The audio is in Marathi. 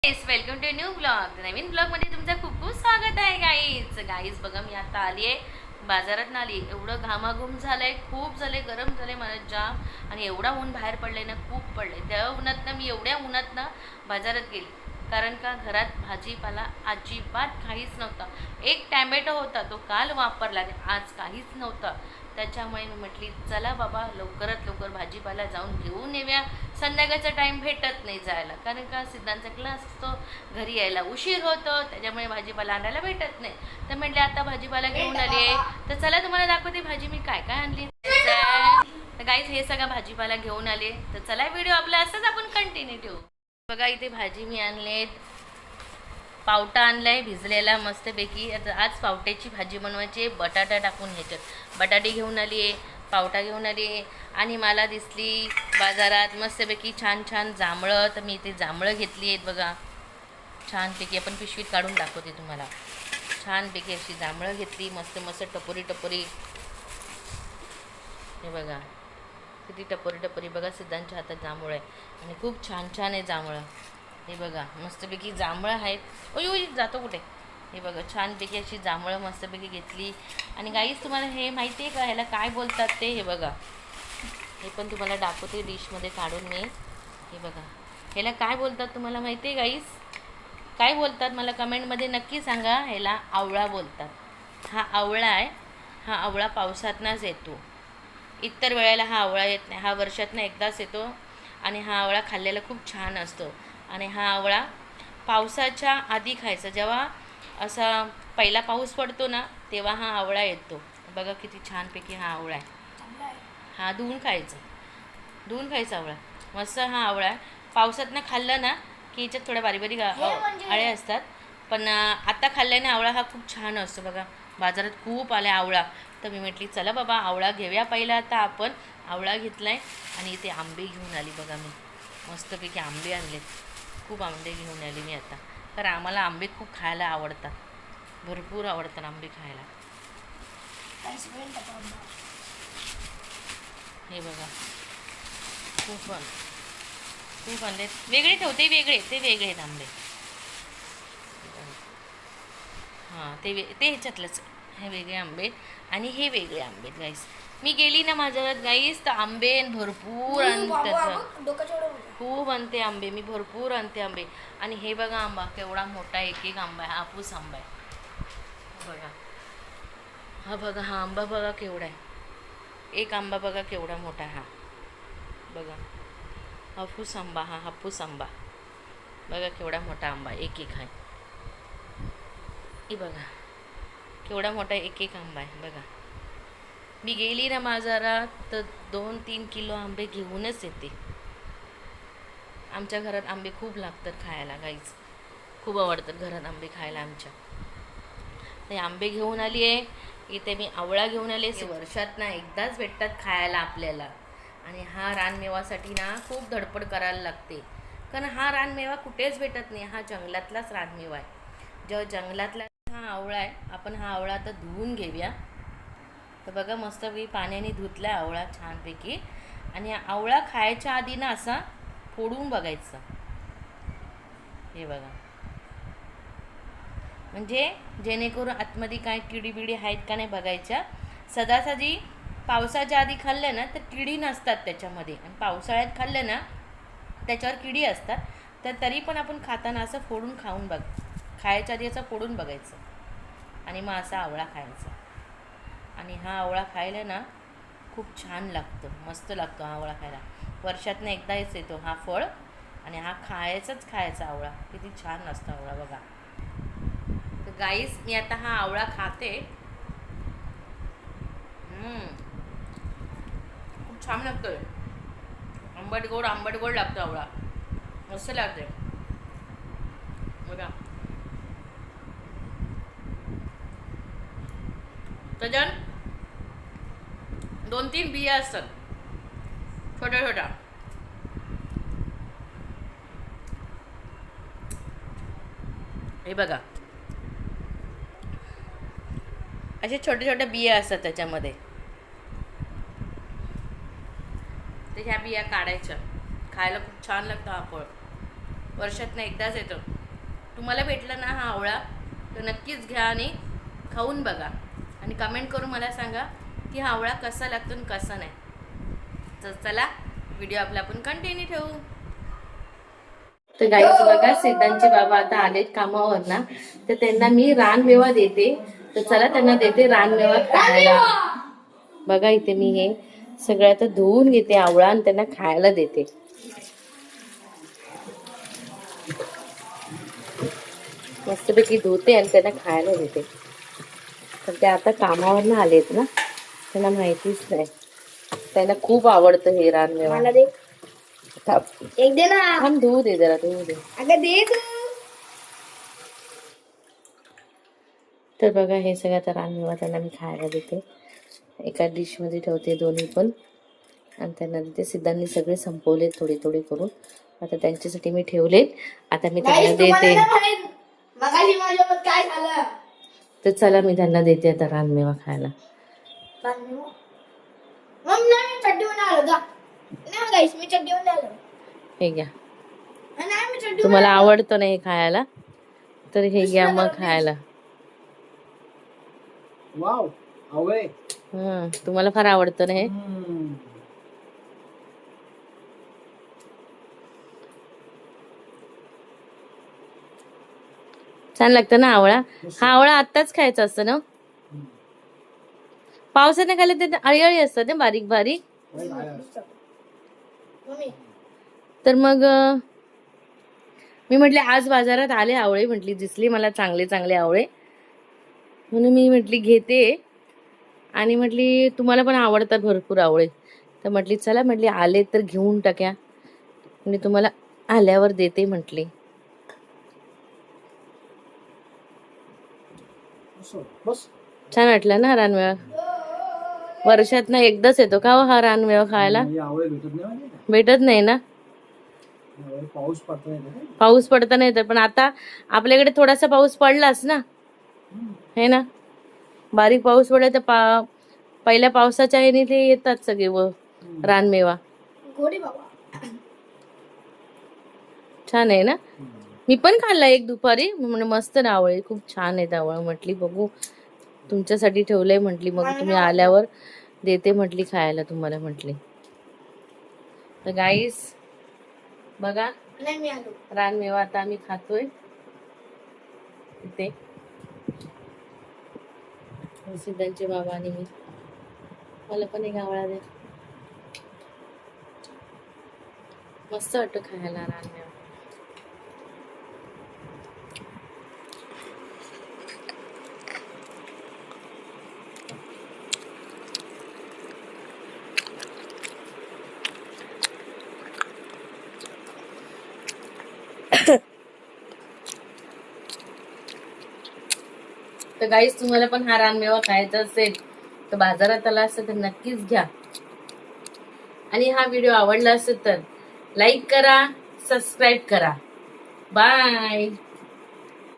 Welcome to new blog. नवीन ब्लॉगमध्ये तुमचं खूप खूप स्वागत आहे गाईज. बघा मी आता आली आहे बाजारात आली. एवढं घामाघूम झालंय, खूप झाले, गरम झाले मला जाम. आणि एवढा ऊन बाहेर पडलंय ना, खूप पडलंय. त्या उन्हातनं मी एवढ्या उन्हातनं बाजारात गेली, कारण का घरात भाजीपाला अजिबात काहीच नव्हता. एक टॅमॅटो होता, तो काल वापरला आणि आज काहीच नव्हतं. त्याच्यामुळे मी म्हटली चला बाबा लवकरात लवकर भाजीपाला जाऊन घेऊन येऊया. संध्याकाळचा टाईम भेटत नाही जायला, कारण का सिद्धांचा क्लास असतो, घरी यायला उशीर होतो, त्याच्यामुळे भाजीपाला आणायला भेटत नाही. तर म्हटले आता भाजीपाला घेऊन आली आहे, तर चला तुम्हाला दाखवते भाजी मी काय काय आणली. तर गाईज हे सगळं भाजीपाला घेऊन आले, तर चला व्हिडिओ आपला असंच आपण कंटिन्यू ठेवू. बघा इथे भाजी मी आणलेत, पावटा आणलाय भिजलेला मस्तपैकी. आता आज पावट्याची भाजी बनवायची, बटाटा टाकून ह्याच्यात बटाटे घेऊन आली आहे, पावटा घेऊन आली आहे. आणि मला दिसली बाजारात मस्तपैकी छान छान जांभळं, तर मी इथे जांभळं घेतली आहेत बघा छानपैकी. आपण पिशवीत काढून दाखवते तुम्हाला. छानपैकी अशी जांभळं घेतली, मस्त मस्त टपोरी टपोरी. हे बघा किती टपोरी टपोरी, बघा सिद्धांच्या हातात जांभूळ आहे आणि खूप छान छान आहे जांभळं. हे बघा मस्तपैकी जांभळं आहेत. ओय जातो कुठे. हे बघा छानपैकी अशी जांभळं मस्तपैकी घेतली. आणि गाईस तुम्हाला हे माहिती आहे का, ह्याला काय बोलतात ते. हे बघा हे पण तुम्हाला दाखवते डिशमध्ये काढून मी. हे बघा ह्याला काय बोलतात तुम्हाला माहिती आहे गाईस, काय बोलतात मला कमेंटमध्ये नक्की सांगा. ह्याला आवळा बोलतात. हा आवळा आहे. हा आवळा पावसातनंच येतो, इतर वेळेला हा आवळा येत नाही. हा वर्षातनं एकदाच येतो आणि हा आवळा खाल्लेला खूप छान असतो. आणि हा आवळा पावसाच्या आधी खायचा, जेव्हा असा पहिला पाऊस पडतो ना तेव्हा हा आवळा येतो. बघा किती छानपैकी हा आवळा आहे. हा धुवून खायचा आवळा. मस्त हा आवळा आहे. पावसातनं खाल्लं ना की याच्यात थोड्या बारीक बारीक आळे असतात, पण आता खाल्ल्याने आवळा हा खूप छान असतो. बघा बाजारात खूप आला आवळा, तर मी म्हटली चला बाबा आवळा घेऊया पहिला. आता आपण आवळा घेतला आहे. आणि इथे आंबे घेऊन आली बघा मी, मस्तपैकी आंबे आणलेत. खूप आंबे घेऊन आली मी आता, कारण आम्हाला आंबे खूप खायला आवडतात, भरपूर आवडतात आंबे खायला. हे बघा खूप आणलेत. वेगळे ठेवते, ते वेगळे आहेत आंबे. हां ते ह्याच्यातलंच. हे वेगळे आंबे आणि हे वेगळे आंबे गाईस. मी गेली ना बाजारात गाईस तर आंबे भरपूर आणतात, खूप आणते आंबे मी, भरपूर आणते आंबे. आणि हे बघा आंबा केवढा मोठा, एक एक आंबा आहे, हापूस आंबा आहे बघा. हा बघा हा आंबा बघा केवढा आहे, एक आंबा बघा केवढा मोठा. हा बघा हापूस आंबा, हा हापूस आंबा बघा केवढा मोठा आंबा, एक एक आहे. हे बघा केवढा मोठा एक एक आंबा आहे बघा. मी गेली ना बाजारात तर 2-3 किलो आंबे घेऊनच येते. आमच्या घरात आंबे खूप लागतात खायला गाईच, खूप आवडतात घरात आंबे खायला आमच्या. ते आंबे घेऊन आली आहे. इथे मी आवळा घेऊन आले. वर्षात ना एकदाच भेटतात खायला आपल्याला. आणि हा रानमेवासाठी ना खूप धडपड करायला लागते, कारण हा रानमेवा कुठेच भेटत नाही. हा जंगलातलाच रानमेवा आहे. जेव्हा जंगलातला हा आवळा आहे, आपण हा आवळा आता धुवून घेऊया. तर बघा मस्तपैकी पाण्याने धुतला आवळा छानपैकी. आणि आवळा खायच्या आधी ना असा फोडून बघायचं. हे बघा म्हणजे जेणेकरून आतमध्ये काय किडीबिडी आहेत का नाही बघायच्या. सदासदी पावसाच्या आधी खाल्लं ना तर किडी नसतात त्याच्यामध्ये, आणि पावसाळ्यात खाल्लं ना त्याच्यावर किडी असतात. तर तरी पण आपण खाताना असं फोडून खायच्या आधी असं फोडून बघायचं आणि मग असा आवळा खायचा. आणि हा आवळा खायला ना खूप छान लागतो, मस्त लागतो हा आवळा खायला. वर्षातनं एकदाच येतो हा फळ, आणि हा खायचा आवळा. किती छान असतो आवळा बघा. तर गाईस मी आता हा आवळा खाते. खूप छान लागतोय, आंबट गोड लागतो आवळा, मस्त लागते बघा. त्याच्यात 2-3 बिया असतात छोट्या छोट्या. हे बघा असे छोट्या छोट्या बिया असतात त्याच्यामध्ये. तर ह्या बिया काढायच्या, खायला खूप छान लागतं हा फळ. वर्षातनं एकदाच येतो. तुम्हाला भेटला ना हा आवळा तर नक्कीच घ्या आणि खाऊन बघा आणि कमेंट करून मला सांगा की हा आवळा कसा लागतो आणि कसा नाही. तर चला व्हिडिओ आपला आपण कंटिन्यू ठेवू. तर गाईस बघा सिद्धांचे बाबा आता आलेत कामावर ना तर त्यांना मी रानमेवा देते. तर चला त्यांना देते रानमेवा खायला. बघा इथे मी हे सगळं आता धुवून घेते आवळा आणि त्यांना खायला देते. मस्तपैकी धुते आणि त्यांना खायला देते. तर ते आता कामावर ना आलेत ना त्यांना माहितीच नाही. त्यांना खूप आवडतं हे रानमेवा. एक दे ना. हम धुवू दे जरा धुवू दे. अगं दे तू. तर बघा हे सगळं आता रानमेवा त्यांना मी खायला देते. एका डिश मध्ये ठेवते दोन्ही पण आणि त्यांना देते. सिद्धांनी सगळे संपवले थोडे थोडे करून. आता त्यांच्यासाठी मी ठेवले. आता मी त्यांना देते. काय झालं तर चला मी त्यांना देते आता रानमेवा खायला. हे घ्या. तुम्हाला आवडतं ना हे खायला तर हे घ्या मग खायला. वाव आवळे. तुम्हाला फार आवडतं ना हे. छान लागतं ना आवळा. हा आवळा आत्ताच खायचा असतं ना. पावसाने खाल्ले ते अळी असतात ना बारीक बारीक. तर मग मी म्हटले आज बाजारात आले आवळे म्हटली दिसली मला चांगले चांगले आवळे म्हणून मी म्हटली घेते आणि म्हटली तुम्हाला पण आवडतात भरपूर आवळे तर म्हटली चला म्हटली आले तर घेऊन टाक्या म्हणजे तुम्हाला आल्यावर देते म्हटली. छान वाटलं ना रानमेवा. वर्षात ना एकदाच येतो का हा रानमेवा खायला. भेटत नाही ना. पाऊस पडता नाही तर पण आता आपल्याकडे थोडासा पाऊस पडलाच ना हे ना. बारीक पाऊस पडला तर पहिल्या पावसाच्या ह्याने ते येतात सगळे व रानमेवा. छान आहे ना. मी पण खाल्ला एक दुपारी म्हणजे मस्त ना आवळे खूप छान आहेत आवळे. म्हटली बघू तुमच्यासाठी ठेवलंय म्हटली मग तुम्ही आल्यावर देते म्हटली खायला तुम्हाला म्हटली. तर गाईस बघा रानमेवा आता आम्ही खातोय. इथे सिद्धांचे बाबा आणि मी. मला पण एक आवळा दे. मस्त वाटतं खायला रानमेवा. तर गाईस तुम्हाला पण हा रानमेवा खायचा असेल तर बाजारात आला असेल तर नक्कीच घ्या. आणि हा व्हिडिओ आवडला असेल तर लाईक करा सबस्क्राईब करा. बाय.